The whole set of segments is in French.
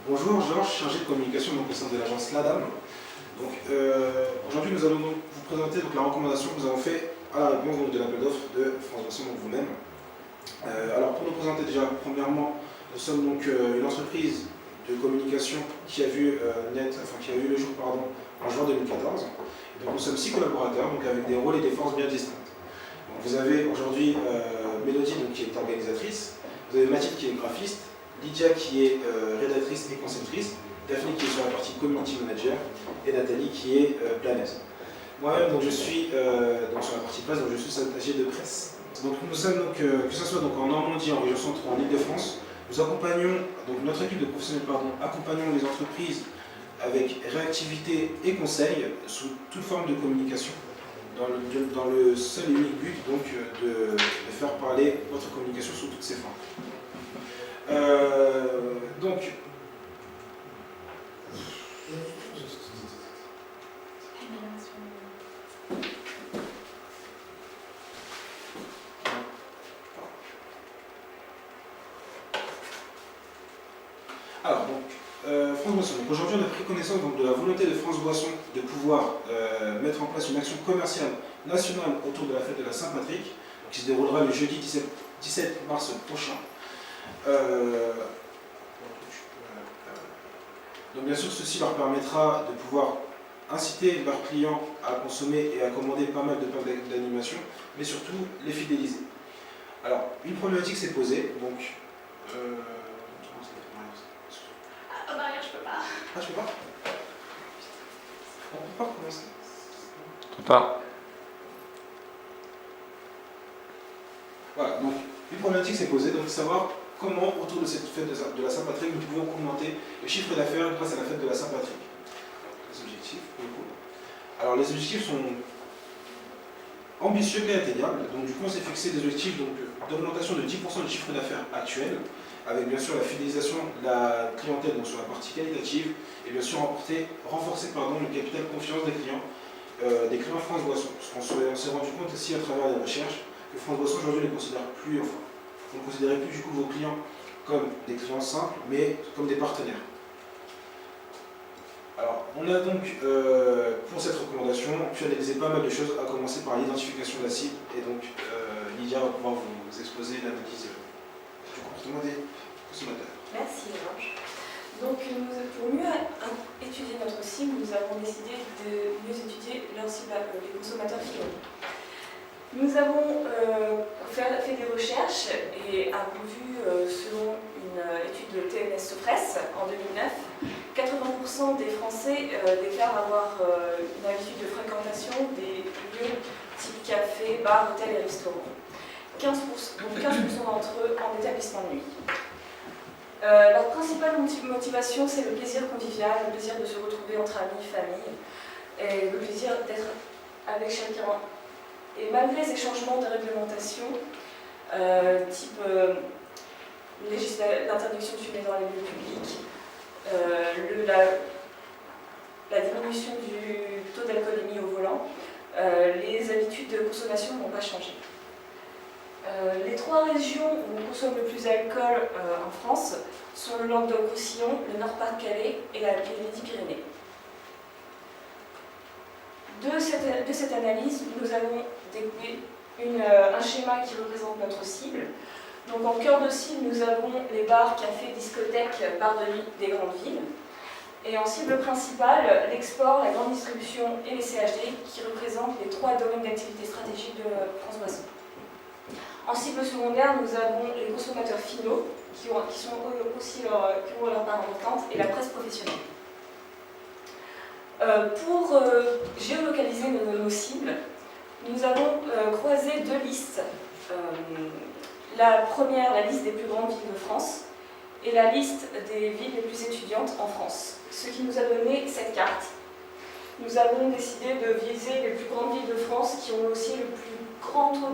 Bonjour, Georges, chargé de communication au sein de l'agence LADAM. Aujourd'hui, nous allons donc vous présenter la recommandation que nous avons faite à la réponse de l'appel d'offres de France Boisson, donc vous-même. Alors, pour nous présenter déjà, premièrement, nous sommes donc une entreprise de communication qui a vu le jour en juin 2014. Donc, nous sommes 6 collaborateurs, donc avec des rôles et des forces bien distincts. Donc, vous avez aujourd'hui Mélodie, donc, qui est organisatrice, vous avez Mathilde qui est graphiste, Lydia qui est rédactrice et conceptrice, Daphné qui est sur la partie community manager et Nathalie qui est planeuse. Moi-même, donc, je suis donc, sur la partie presse, donc je suis attaché de presse. Donc nous sommes donc, que ce soit donc en Normandie, en région centre ou en Ile-de-France, nous accompagnons, donc notre équipe de professionnels accompagnons les entreprises avec réactivité et conseil sous toute forme de communication, dans le seul et unique but donc, de faire parler votre communication sous toutes ses formes. Donc, France Boisson. Aujourd'hui, on a pris connaissance donc, de la volonté de France Boisson de pouvoir mettre en place une action commerciale nationale autour de la fête de la Saint-Patrick, qui se déroulera le jeudi 17 mars prochain. Donc bien sûr, ceci leur permettra de pouvoir inciter leurs clients à consommer et à commander pas mal de packs d'animation, mais surtout les fidéliser. Alors, une problématique s'est posée, donc... Maria, je peux pas. Ah, je peux pas? On peut pas commencer. On peut pas. Voilà, donc une problématique s'est posée, donc savoir comment, autour de cette fête de la Saint-Patrick, nous pouvons augmenter le chiffre d'affaires grâce à la fête de la Saint-Patrick. Les objectifs, pour le coup. Alors, les objectifs sont ambitieux mais atteignables. Donc, du coup, on s'est fixé des objectifs d'augmentation de 10% du chiffre d'affaires actuel, avec bien sûr la fidélisation de la clientèle donc sur la partie qualitative, et bien sûr renforcer le capital confiance des clients France Boisson. Parce qu'on s'est rendu compte aussi à travers les recherches que France Boisson aujourd'hui ne considère plus, vous ne considérez plus du coup vos clients comme des clients simples, mais comme des partenaires. Alors, on a donc, pour cette recommandation, pu analyser pas mal de choses, à commencer par l'identification de la cible, et donc Lydia va pouvoir vous exposer l'analyse du comportement des consommateurs. Merci Georges. Donc pour mieux étudier notre cible, nous avons décidé de mieux étudier leur cible, les consommateurs finaux. Nous avons fait des recherches et avons vu, selon une étude de TNS Presse en 2009, 80% des Français déclarent avoir une habitude de fréquentation des lieux type café, bar, hôtel et restaurant. 15% d'entre eux en établissement de nuit. Leur principale motivation, c'est le plaisir convivial, le plaisir de se retrouver entre amis, famille, et le plaisir d'être avec chacun. Et malgré ces changements de réglementation, type l'interdiction de fumer dans les lieux publics, la diminution du taux d'alcoolémie au volant, les habitudes de consommation n'ont pas changé. Les 3 régions où on consomme le plus d'alcool en France sont le Languedoc-Roussillon, le Nord-Pas-de-Calais et les Midi-Pyrénées. De cette analyse, nous avons découpé un schéma qui représente notre cible. Donc en cœur de cible, nous avons les bars, cafés, discothèques, bars de nuit des grandes villes. Et en cible principale, l'export, la grande distribution et les CHD qui représentent les 3 domaines d'activité stratégique de France Boisson. En cible secondaire, nous avons les consommateurs finaux, qui ont leur part importante, et la presse professionnelle. Pour géolocaliser nos cibles, nous avons croisé 2 listes. La première, la liste des plus grandes villes de France, et la liste des villes les plus étudiantes en France. Ce qui nous a donné cette carte. Nous avons décidé de viser les plus grandes villes de France qui ont aussi le plus grand taux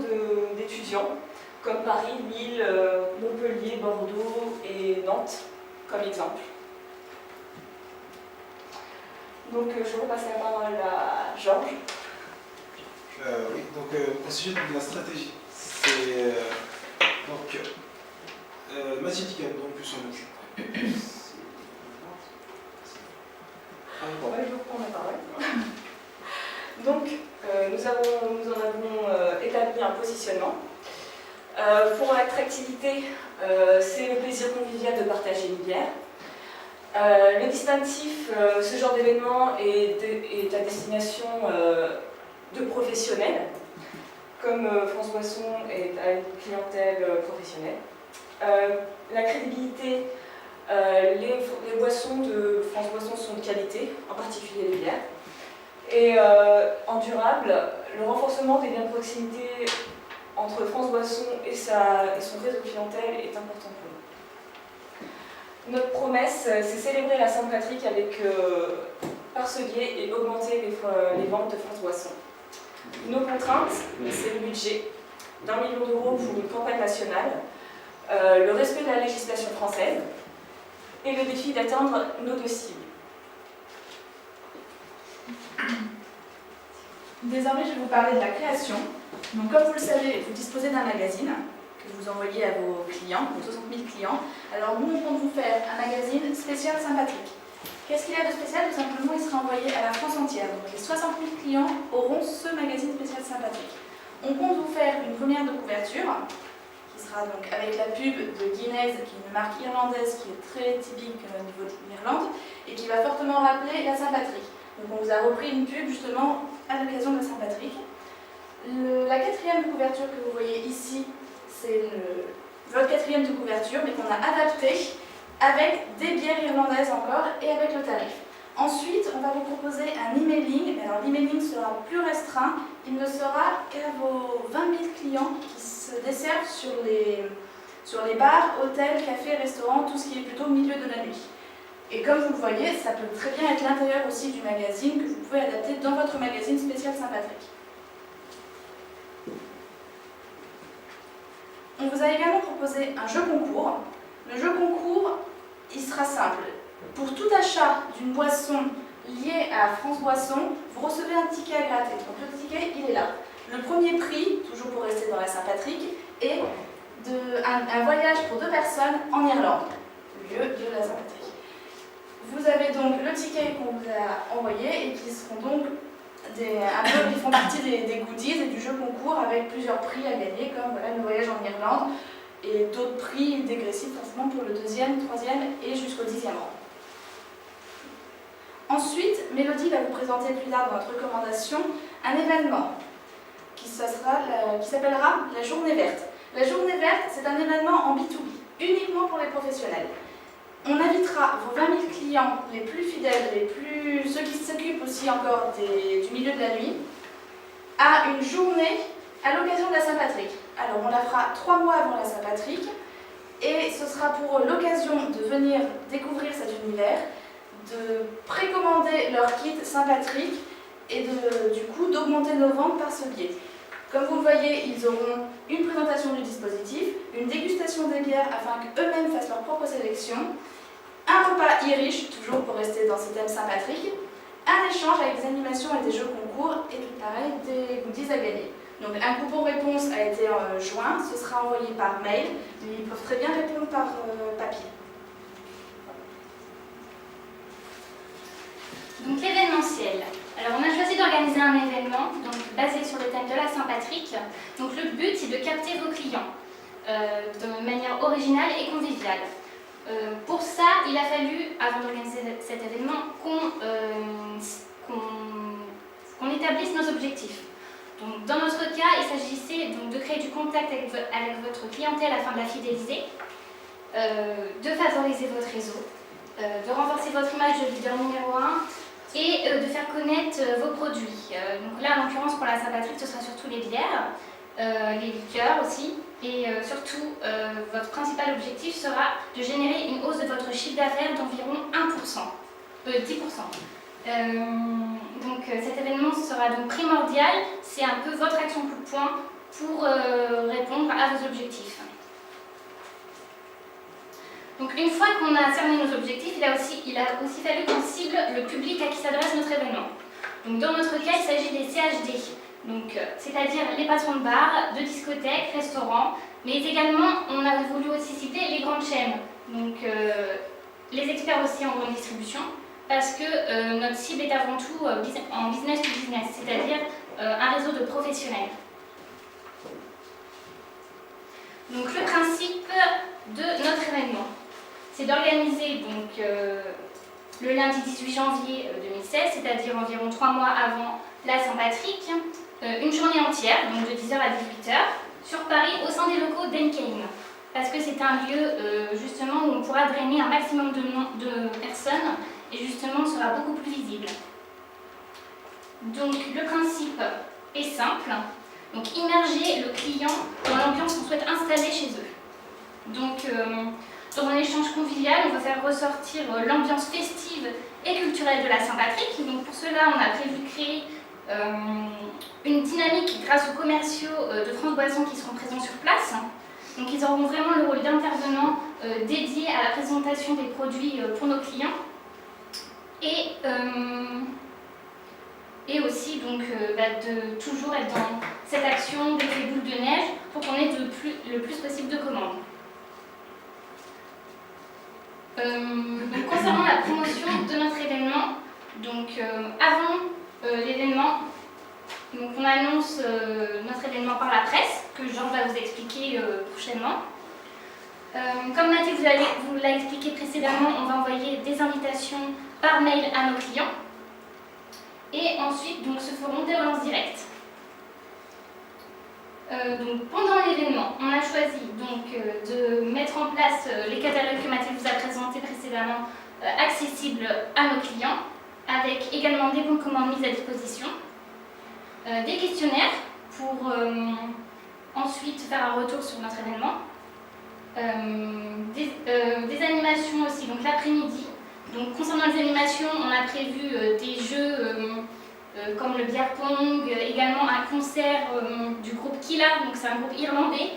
d'étudiants, comme Paris, Lille, Montpellier, Bordeaux et Nantes, comme exemple. Donc je repasse la parole à Georges. Oui, donc au sujet de la stratégie, c'est Mathilde qui a donc pu s'en occuper. Pour l'attractivité, c'est le plaisir convivial de partager une bière. Le distinctif, ce genre d'événement est à destination de professionnels, comme France Boisson est à une clientèle professionnelle. La crédibilité, les boissons de France Boisson sont de qualité, en particulier les bières. Et en durable, le renforcement des liens de proximité entre France Boisson et son réseau clientèle est important pour nous. Notre promesse, c'est célébrer la Saint-Patrick avec par ce biais et augmenter les ventes de France Boisson. Nos contraintes, c'est le budget d'1 million d'euros pour une campagne nationale, le respect de la législation française et le défi d'atteindre nos 2 cibles. Désormais, je vais vous parler de la création. Donc, comme vous le savez, vous disposez d'un magazine que vous envoyez à vos clients, vos 60 000 clients. Alors, nous, on compte vous faire un magazine spécial Saint-Patrick. Qu'est-ce qu'il y a de spécial? Tout simplement, il sera envoyé à la France entière. Donc, les 60 000 clients auront ce magazine spécial Saint-Patrick. On compte vous faire une première de couverture, qui sera donc avec la pub de Guinness, qui est une marque irlandaise qui est très typique au niveau de l'Irlande, et qui va fortement rappeler la Saint-Patrick. Donc on vous a repris une pub justement à l'occasion de la Saint-Patrick. La 4e de couverture que vous voyez ici, c'est votre 4e de couverture, mais qu'on a adapté avec des bières irlandaises encore et avec le tarif. Ensuite, on va vous proposer un emailing. Alors l'emailing sera plus restreint. Il ne sera qu'à vos 20 000 clients qui se desservent sur les bars, hôtels, cafés, restaurants, tout ce qui est plutôt au milieu de la nuit. Et comme vous le voyez, ça peut très bien être l'intérieur aussi du magazine que vous pouvez adapter dans votre magazine spécial Saint-Patrick. On vous a également proposé un jeu concours. Le jeu concours, il sera simple. Pour tout achat d'une boisson liée à France Boisson, vous recevez un ticket à gratter. Donc le ticket, il est là. Le premier prix, toujours pour rester dans la Saint-Patrick, est un voyage pour 2 personnes en Irlande, lieu de la Saint-Patrick. Vous avez donc le ticket qu'on vous a envoyé et qui seront donc qui font partie des goodies et du jeu concours avec plusieurs prix à gagner, comme voilà, le voyage en Irlande et d'autres prix dégressifs forcément pour le 2e, 3e et jusqu'au 10e rang. Ensuite, Mélodie va vous présenter plus tard dans notre recommandation un événement qui s'appellera la Journée Verte. La Journée Verte, c'est un événement en B2B, uniquement pour les professionnels. On invitera vos 20 000 clients les plus fidèles, ceux qui s'occupent aussi encore du milieu de la nuit, à une journée à l'occasion de la Saint-Patrick. Alors on la fera 3 mois avant la Saint-Patrick et ce sera pour l'occasion de venir découvrir cet univers, de précommander leur kit Saint-Patrick et du coup d'augmenter nos ventes par ce biais. Comme vous le voyez, ils auront une présentation du dispositif, une dégustation des bières afin qu'eux-mêmes fassent leur propre sélection, un repas Irish, toujours pour rester dans ce thème Saint-Patrick, un échange avec des animations et des jeux concours et tout pareil, des goodies à gagner. Donc un coupon réponse a été joint, ce sera envoyé par mail, mais ils peuvent très bien répondre par papier. Donc l'événementiel. Alors on a choisi d'organiser un événement basé sur le thème de la Saint-Patrick. Donc le but c'est de capter vos clients de manière originale et conviviale. Pour ça, il a fallu, avant d'organiser cet événement, qu'on établisse nos objectifs. Donc, dans notre cas, il s'agissait donc de créer du contact avec votre clientèle afin de la fidéliser, de favoriser votre réseau, de renforcer votre image de leader numéro 1 et de faire connaître vos produits. Donc là, en l'occurrence, pour la Saint-Patrick, ce sera surtout les bières, les liqueurs aussi. Et surtout, votre principal objectif sera de générer une hausse de votre chiffre d'affaires d'environ 10%. Donc cet événement sera donc primordial, c'est un peu votre action coup de poing pour répondre à vos objectifs. Donc une fois qu'on a cerné nos objectifs, il a aussi fallu qu'on cible le public à qui s'adresse notre événement. Donc dans notre cas, il s'agit des CHD. Donc, c'est-à-dire les patrons de bars, de discothèques, restaurants, mais également on a voulu aussi citer les grandes chaînes, donc les experts aussi en grande distribution, parce que notre cible est avant tout en business to business, c'est-à-dire un réseau de professionnels. Donc le principe de notre événement, c'est d'organiser donc le lundi 18 janvier 2016, c'est-à-dire environ 3 mois avant la Saint-Patrick, une journée entière, donc de 10h à 18h, sur Paris au sein des locaux d'Enkeim. Parce que c'est un lieu justement où on pourra drainer un maximum de personnes et justement on sera beaucoup plus visible. Donc le principe est simple, donc immerger le client dans l'ambiance qu'on souhaite installer chez eux. Donc dans un échange convivial, on va faire ressortir l'ambiance festive et culturelle de la Saint-Patrick. Donc pour cela, on a prévu de créer une dynamique grâce aux commerciaux de France Boisson qui seront présents sur place. Donc ils auront vraiment le rôle d'intervenants dédiés à la présentation des produits pour nos clients. Et aussi donc, de toujours être dans cette action d'effet boule de neige pour qu'on ait le plus possible de commandes. Donc, concernant la promotion de notre événement, donc, avant l'événement, donc, on annonce notre événement par la presse, que Georges va vous expliquer prochainement. Comme Mathilde vous l'a expliqué précédemment, on va envoyer des invitations par mail à nos clients. Et ensuite, donc, se feront des relances directes. Donc, pendant l'événement, on a choisi donc, de mettre en place les catalogues que Mathilde vous a présentés précédemment, accessibles à nos clients, avec également des bons de commande mis à disposition, des questionnaires pour ensuite faire un retour sur notre événement, des animations aussi, donc l'après-midi. Donc, concernant les animations, on a prévu des jeux comme le beer pong, également un concert du groupe Killa, donc c'est un groupe irlandais.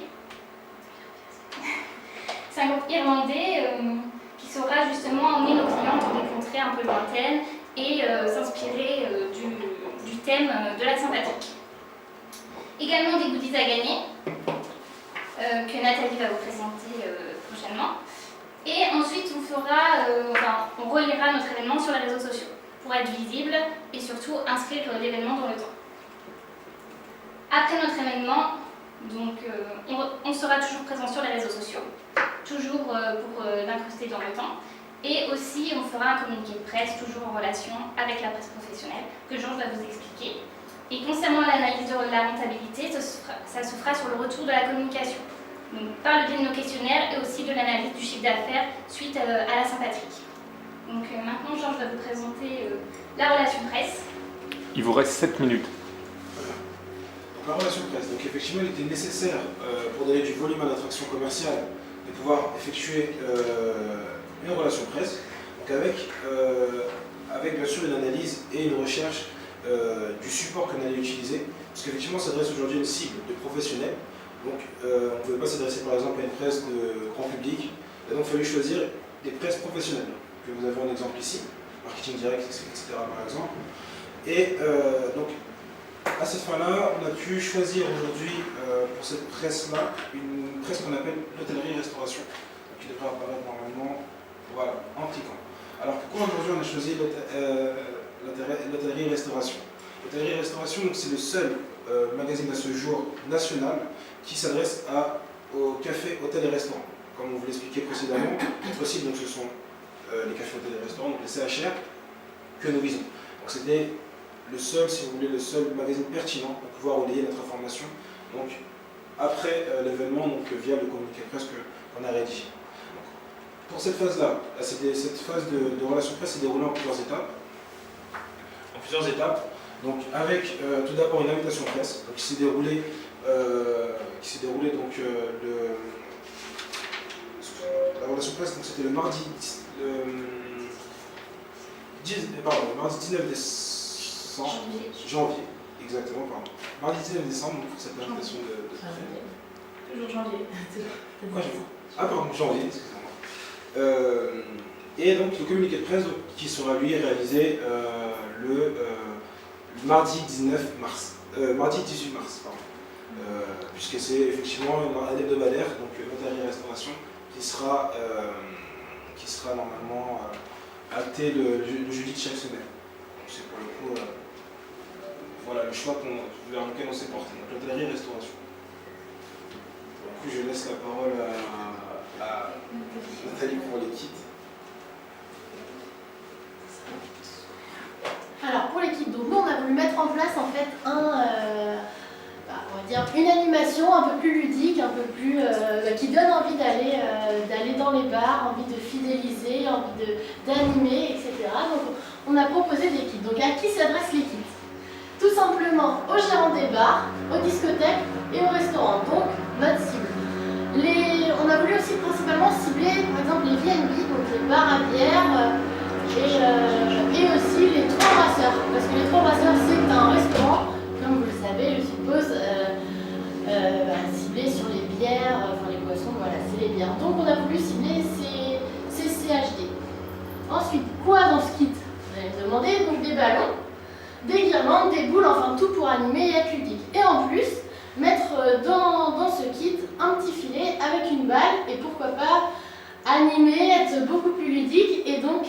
C'est un groupe irlandais qui saura justement emmener nos clients dans des contrées un peu lointaines et s'inspirer du thème de la Saint-Patrick. Également des goodies à gagner que Nathalie va vous présenter prochainement. Et ensuite, on reliera notre événement sur les réseaux sociaux pour être visible et surtout inscrire l'événement dans le temps. Après notre événement, donc, on sera toujours présent sur les réseaux sociaux, toujours pour l'incruster dans le temps. Et aussi, on fera un communiqué de presse, toujours en relation avec la presse professionnelle, que Georges va vous expliquer. Et concernant l'analyse de la rentabilité, ça se fera sur le retour de la communication. Donc, par le biais de nos questionnaires et aussi de l'analyse du chiffre d'affaires suite à la Saint-Patrick. Donc maintenant, Georges va vous présenter la relation presse. Il vous reste 7 minutes. Voilà. Donc, la relation presse. Donc effectivement, il était nécessaire pour donner du volume à notre action commerciale de pouvoir effectuer une relation presse. Donc avec bien sûr une analyse et une recherche du support qu'on allait utiliser. Parce qu'effectivement, ça s'adresse aujourd'hui à une cible de professionnels. Donc, on ne pouvait pas s'adresser par exemple à une presse de grand public. Il a donc fallu choisir des presses professionnelles, que vous avez un exemple ici, marketing direct, etc. par exemple. Et donc, à cette fin-là, on a pu choisir aujourd'hui pour cette presse-là, une presse qu'on appelle l'hôtellerie-restauration, qui devrait apparaître normalement voilà, en cliquant. Alors, pourquoi aujourd'hui on a choisi l'hôtellerie-restauration? L'hôtellerie-restauration, c'est le seul magazine à ce jour national qui s'adresse aux cafés, hôtels et restaurants. Comme on vous l'expliquait précédemment, notre cible, donc, ce sont les cafés, hôtels et restaurants, donc les CHR, que nous visons. Donc c'était le seul, si vous voulez, le seul magazine pertinent pour pouvoir relayer notre information. Donc après l'événement, donc via le communiqué de presse qu'on a rédigé. Donc, pour cette phase-là, cette phase de relation presse s'est déroulée en plusieurs étapes. Donc avec tout d'abord une invitation presse, donc, qui s'est déroulée donc la relation presse, donc c'était le mardi 19 décembre, janvier, exactement, pardon. Mardi 19 décembre, donc, pour cette invitation de Toujours janvier. Pourquoi janvier? Ah pardon, janvier, excusez-moi. Et donc le communiqué de presse qui sera lui réalisé le mardi 18 mars, pardon. Puisque c'est effectivement un hebdomadaire, donc l'hôtellerie-restauration, qui sera normalement acté le jeudi de chaque semaine. Donc c'est pour le coup voilà, le choix vers lequel on s'est porté, donc l'hôtellerie-restauration. coup, je laisse la parole à Nathalie pour les kits. Alors pour l'équipe, donc nous on a voulu mettre en place en fait on va dire une animation un peu plus ludique, un peu plus qui donne envie d'aller dans les bars, envie de fidéliser, envie d'animer, etc. Donc on a proposé des kits. Donc à qui s'adressent les kits? Tout simplement aux gérants des bars, aux discothèques et aux restaurants. Donc notre cible. On a voulu aussi principalement cibler par exemple les VNB, donc les bars à bière. Et aussi les trois brasseurs, parce que les trois brasseurs c'est un restaurant, comme vous le savez, je suppose, ciblé sur les bières, enfin les boissons, voilà, c'est les bières. Donc on a voulu cibler ces CHD. Ensuite, quoi dans ce kit? Vous allez me demander, donc des ballons, des guirlandes, des boules, enfin tout pour animer et être ludique. Et en plus, mettre dans ce kit un petit filet avec une balle, et pourquoi pas animer, être beaucoup plus ludique et donc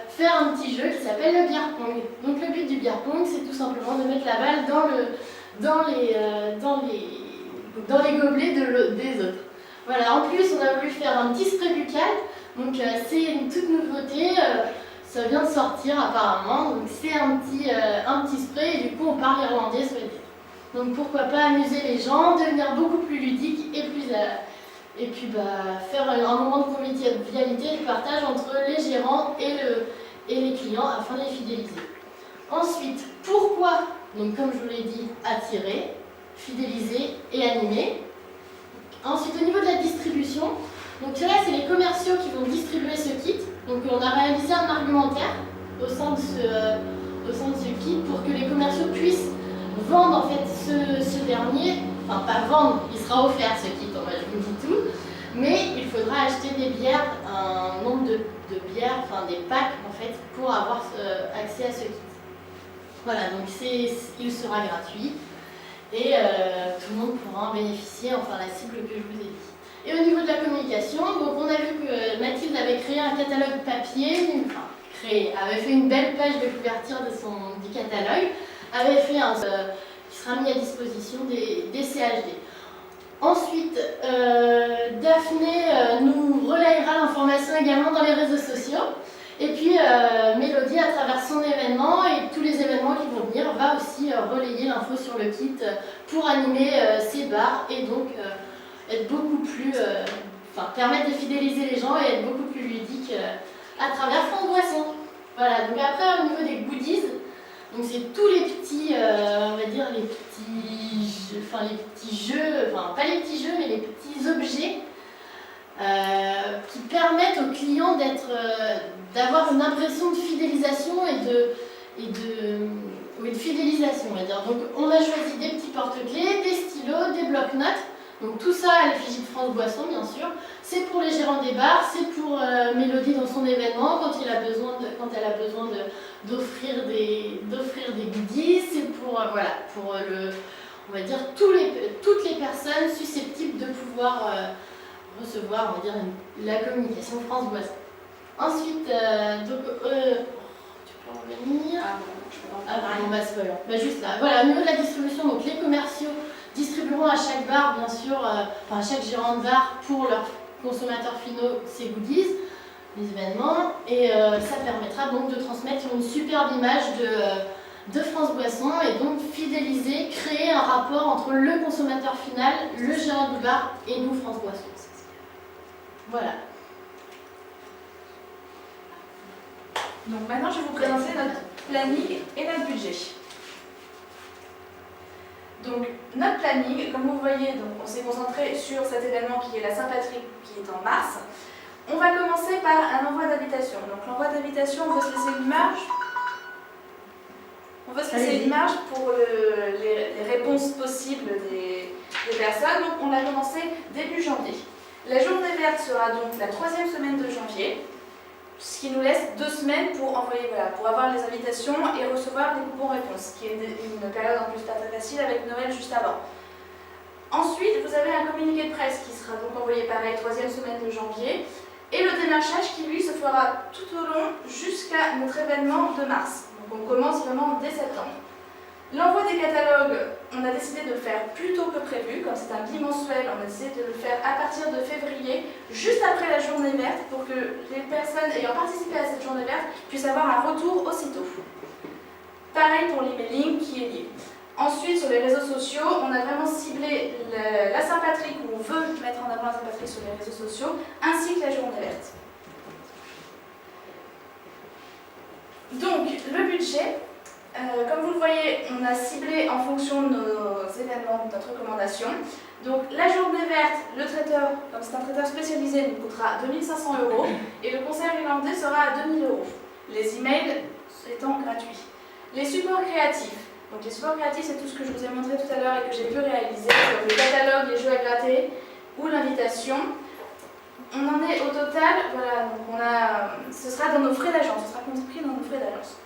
faire un petit jeu qui s'appelle le beer pong. Donc le but du beer pong, c'est tout simplement de mettre la balle dans les gobelets des autres. Voilà, en plus on a voulu faire un petit spray buccal, donc c'est une toute nouveauté, ça vient de sortir apparemment, donc c'est un petit spray et du coup on parle irlandais, ça veut dire. Donc pourquoi pas amuser les gens, devenir beaucoup plus ludique et puis faire un moment de convivialité et de partage entre les gérants et les clients afin de les fidéliser. Ensuite, pourquoi, donc comme je vous l'ai dit, attirer, fidéliser et animer. Ensuite, au niveau de la distribution, donc là c'est les commerciaux qui vont distribuer ce kit. Donc on a réalisé un argumentaire au sein de ce kit pour que les commerciaux puissent vendre en fait ce dernier. Enfin, pas vendre, il sera offert ce kit, je vous dis tout, mais il faudra acheter des bières, un nombre de bières, enfin des packs en fait, pour avoir accès à ce kit. Voilà, donc il sera gratuit et tout le monde pourra en bénéficier, enfin la cible que je vous ai dit. Et au niveau de la communication, donc on a vu que Mathilde avait créé un catalogue papier, avait fait une belle page de couverture du catalogue, avait fait qui sera mis à disposition des CHD. Ensuite, Daphné nous relayera l'information également dans les réseaux sociaux. Et puis Mélodie, à travers son événement et tous les événements qui vont venir, va aussi relayer l'info sur le kit pour animer ces bars et donc être beaucoup plus, permettre de fidéliser les gens et être beaucoup plus ludique à travers France Boisson. Voilà, donc après au niveau des goodies, donc c'est tous les petits, on va dire les petits jeux, pas les petits jeux, mais les petits objets qui permettent aux clients d'avoir une impression de fidélisation et de fidélisation, on va dire. Donc on a choisi des petits porte-clés, des stylos, des blocs-notes. Donc tout ça à l'effigie de France Boisson, bien sûr. C'est pour les gérants des bars, c'est pour Mélodie dans son événement quand elle a besoin d'offrir des goodies, c'est pour on va dire toutes les personnes susceptibles de pouvoir recevoir, on va dire, la communication France Boisson. Ensuite, tu peux revenir. Juste là. Voilà, au niveau de la distribution, donc les commerciaux distribueront à chaque bar, bien sûr, à chaque gérant de bar pour leurs consommateurs finaux ces goodies, les événements, et ça permettra donc de transmettre une superbe image de France Boisson et donc fidéliser, créer un rapport entre le consommateur final, le gérant du bar et nous, France Boisson. Voilà. Donc maintenant, je vais vous présenter notre planning et notre budget. Donc notre planning, comme vous voyez, donc, on s'est concentré sur cet événement qui est la Saint-Patrick, qui est en mars. On va commencer par un envoi d'invitation. Donc l'envoi d'invitation, on veut se laisser une marge. On veut se laisser une marge pour les réponses possibles des personnes. Donc on a commencé début janvier. La journée verte sera donc la 3e semaine de janvier, ce qui nous laisse 2 semaines pour envoyer, pour avoir les invitations et recevoir des coupons réponses, qui est une période en plus pas très facile avec Noël juste avant. Ensuite, vous avez un communiqué de presse qui sera donc envoyé pareil 3e semaine de janvier, et le démarchage qui lui se fera tout au long jusqu'à notre événement de mars. Donc on commence vraiment dès septembre. L'envoi des catalogues, on a décidé de le faire plus tôt que prévu, comme c'est un bimensuel, on a décidé de le faire à partir de février, juste après la journée verte, pour que les personnes ayant participé à cette journée verte puissent avoir un retour aussitôt. Pareil pour l'emailing qui est lié. Ensuite, sur les réseaux sociaux, on a vraiment ciblé la Saint-Patrick, où on veut mettre en avant la Saint-Patrick sur les réseaux sociaux, ainsi que la journée verte. Donc, le budget, comme vous le voyez, on a ciblé en fonction de nos événements, de notre recommandation. Donc, la journée verte, le traiteur, comme c'est un traiteur spécialisé, nous coûtera 2500 € et le concert irlandais sera à 2000 €. Les emails étant gratuits. Les supports créatifs. Donc, les supports créatifs, c'est tout ce que je vous ai montré tout à l'heure et que j'ai pu réaliser, comme le catalogue, les jeux à gratter ou l'invitation. On en est au total, voilà, donc ce sera dans nos frais d'agence, ce sera compris dans nos frais d'agence.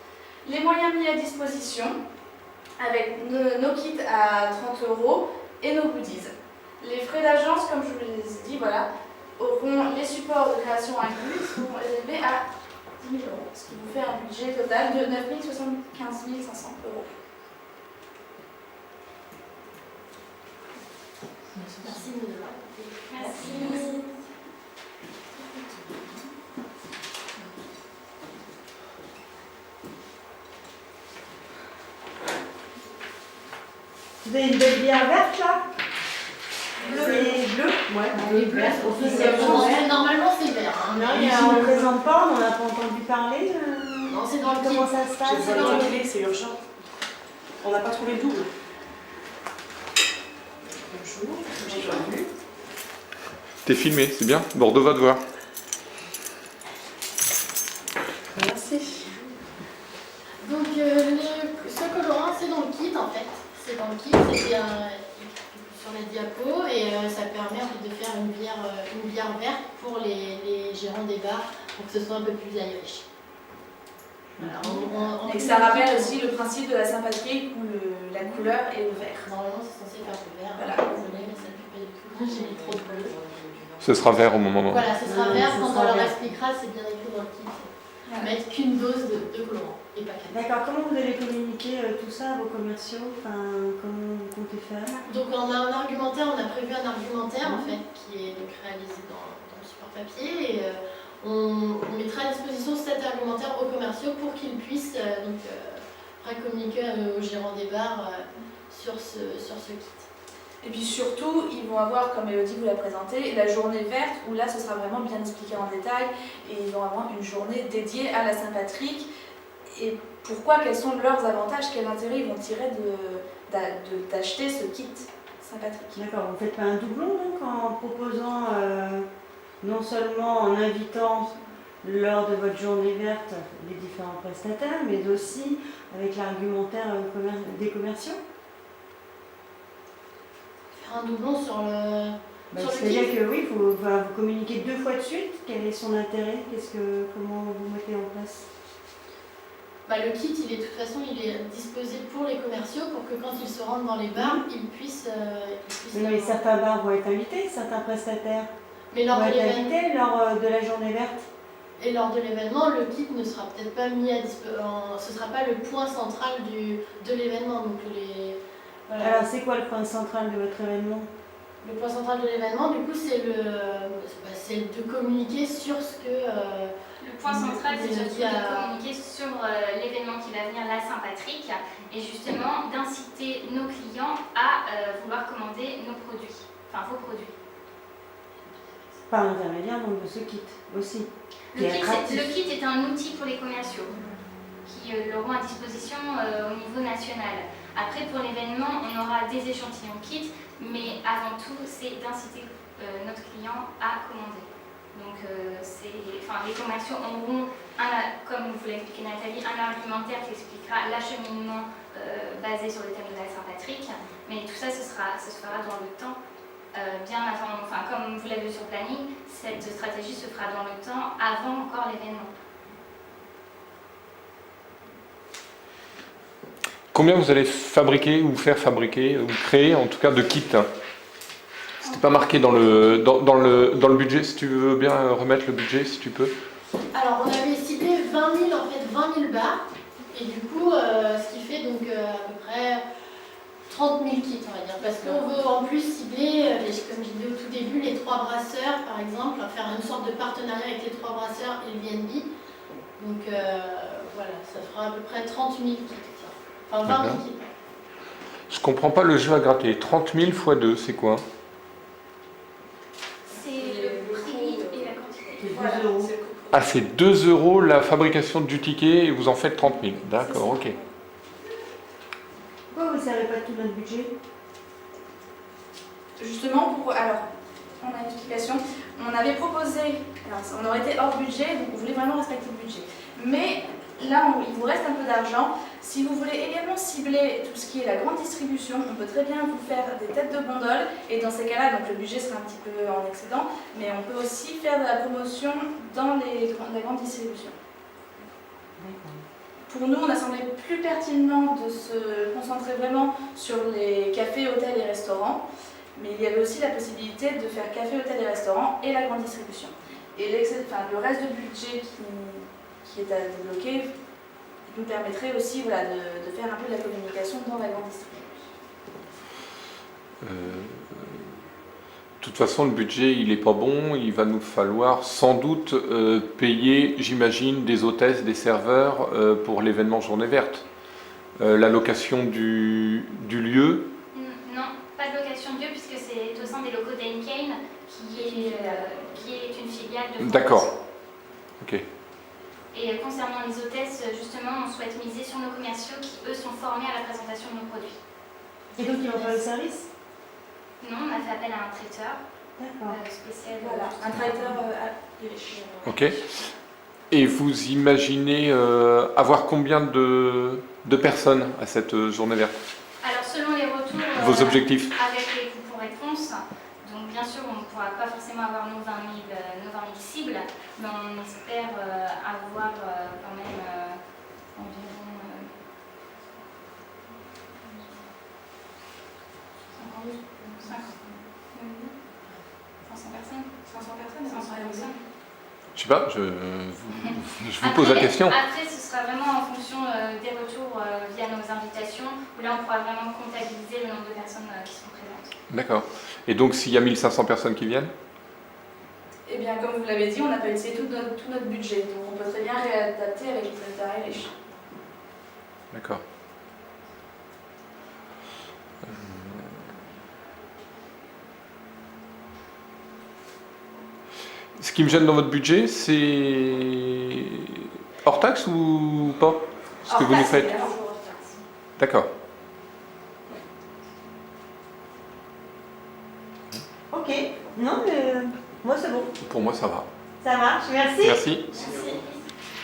Les moyens mis à disposition, avec nos kits à 30 € et nos goodies. Les frais d'agence, comme je vous les ai dit, voilà, auront les supports de création inclus, seront élevés à 10 000 €, ce qui vous fait un budget total de 9 75 500 €. Merci de nous avoir écoutés. Merci. Vous avez une belle bière verte là? Bleu et bleu? Ouais, Les bleus, officiellement vert. normalement c'est vert. Hein. Mais on ne le présente pas, on n'en a pas entendu parler. Non, c'est dans le kit. Comment ça se passe? C'est dans la clé, c'est urgent. On n'a pas trouvé le double. Bonjour, j'ai pas vu. T'es filmé, c'est bien. Bordeaux va te voir. Merci. Donc ce colorant c'est dans le kit en fait. C'est dans le kit, c'est bien sur la diapo et ça permet en fait de faire une bière verte pour les gérants des bars pour que ce soit un peu plus Irish. Voilà, Et que ça rappelle aussi le principe de la Saint-Patrick où la couleur est le vert. Normalement c'est censé faire le vert. Voilà. Désolée mais ça ne fait pas du tout. J'ai mis trop de bleu. Ce sera vert au moment. Voilà, ce sera Oui, vert ce quand sera on leur vert. expliquera, c'est bien écrit dans le kit. Voilà. Mettre qu'une dose de colorant et pas quatre. D'accord, comment vous allez communiquer tout ça à vos commerciaux? Enfin, comment vous comptez faire? Donc on a un argumentaire, on a prévu un argumentaire en fait qui est donc réalisé dans le support papier et on mettra à disposition cet argumentaire aux commerciaux pour qu'ils puissent après communiquer aux gérants des bars sur ce kit. Et puis surtout, ils vont avoir, comme Elodie vous l'a présenté, la journée verte, où là ce sera vraiment bien expliqué en détail, et ils vont avoir une journée dédiée à la Saint-Patrick. Et pourquoi, quels sont leurs avantages, quel intérêt ils vont tirer d'acheter ce kit Saint-Patrick. D'accord, vous faites pas un doublon donc en proposant, non seulement en invitant lors de votre journée verte les différents prestataires, mais aussi avec l'argumentaire des commerciaux? Faire un doublon sur le. Sur le C'est-à-dire kit. que oui, vous communiquez 2 fois de suite. Quel est son intérêt? Comment vous mettez en place? Bah, le kit, il est de toute façon, il est disposé pour les commerciaux pour que quand ils se rendent dans les bars, ils puissent. Oui, mais certains bars vont être invités, certains prestataires Mais lors vont de être l'événement. invités lors de la journée verte. Et lors de l'événement, le kit ne sera peut-être pas mis à disposition. Ce ne sera pas le point central de l'événement. Donc voilà. Alors c'est quoi le point central de votre événement? Le point central de l'événement, du coup, c'est de communiquer sur ce que. Le point central, c'est surtout Il y a- de communiquer sur l'événement qui va venir, la Saint-Patrick, et justement d'inciter nos clients à vouloir commander nos produits, enfin vos produits. Par l'intermédiaire donc de ce kit aussi. Le Qui est kit, attractif. le kit est un outil pour les commerciaux qui l'auront à disposition au niveau national. Après, pour l'événement, on aura des échantillons kits, mais avant tout, c'est d'inciter notre client à commander. Donc, les commerciaux auront, comme vous l'a expliqué Nathalie, un argumentaire qui expliquera l'acheminement basé sur le thème de la Saint-Patrick, mais tout ça, se fera dans le temps. Bien avant, comme vous l'avez vu sur le planning, cette stratégie se fera dans le temps, avant encore l'événement. Combien vous allez fabriquer ou faire fabriquer ou créer en tout cas de kits? C'était pas marqué dans le budget. Si tu veux bien remettre le budget, si tu peux. Alors, on avait ciblé 20 000 bars Et du coup, ce qui fait donc à peu près 30 000 kits, on va dire. Parce qu'on veut en plus cibler, comme je disais au tout début, les 3 brasseurs, par exemple, faire une sorte de partenariat avec les 3 brasseurs et le VNB. Donc voilà, ça fera à peu près 30 000 kits. Enfin 20 000 kits. Je comprends pas le jeu à gratter. 30 000 x 2, c'est quoi? C'est le prix et la quantité. C'est 2 Voilà, euros. c'est le coût. Ah, c'est 2 euros la fabrication du ticket et vous en faites 30 000. D'accord, ok. Pourquoi vous ne savez pas tout notre budget? Justement, alors, on a une explication. On avait proposé, alors on aurait été hors budget, donc on voulait vraiment respecter le budget. Mais là, il vous reste un peu d'argent. Si vous voulez également cibler tout ce qui est la grande distribution, on peut très bien vous faire des têtes de gondole. Et dans ces cas-là, donc le budget sera un petit peu en excédent, mais on peut aussi faire de la promotion dans la grande distribution. Pour nous, on a semblé plus pertinent de se concentrer vraiment sur les cafés, hôtels et restaurants. Mais il y avait aussi la possibilité de faire café, hôtel et restaurant et la grande distribution. Et le reste de budget qui est à débloquer nous permettrait aussi de faire un peu de la communication dans la grande distribution. De toute façon, le budget, il n'est pas bon. Il va nous falloir sans doute payer, j'imagine, des hôtesses, des serveurs pour l'événement Journée Verte. La location du lieu. Non, pas de location de lieu puisque c'est au sein des locaux d'Enkane qui est une filiale de France. D'accord. Ok. Et concernant les hôtesses, justement, on souhaite miser sur nos commerciaux qui, eux, sont formés à la présentation de nos produits. Et donc ils vont faire le service? Non, on a fait appel à un traiteur D'accord. spécial. Voilà, un traiteur Ok. Et vous imaginez avoir combien de personnes à cette journée verte? Alors, selon les retours, Vos objectifs? avec les coupons réponses, donc bien sûr, on ne pourra pas forcément avoir nos 20 000 cibles, mais on espère avoir quand même environ 500 personnes. 500 personnes, 500 personnes. Je sais pas, je vous pose la question. Après, ce sera vraiment en fonction des retours via nos invitations, où là, on pourra vraiment comptabiliser le nombre de personnes qui sont présentes. D'accord. Et donc, s'il y a 1500 personnes qui viennent? Eh bien, comme vous l'avez dit, on n'a pas utilisé tout notre budget, donc on peut très bien réadapter avec les traiteur et les chiens. D'accord. Ce qui me gêne dans votre budget, c'est hors taxe ou pas? Ce que vous nous faites? D'accord. Ok. Non, mais moi c'est bon. Pour moi, ça va. Ça marche, merci. Merci. Merci.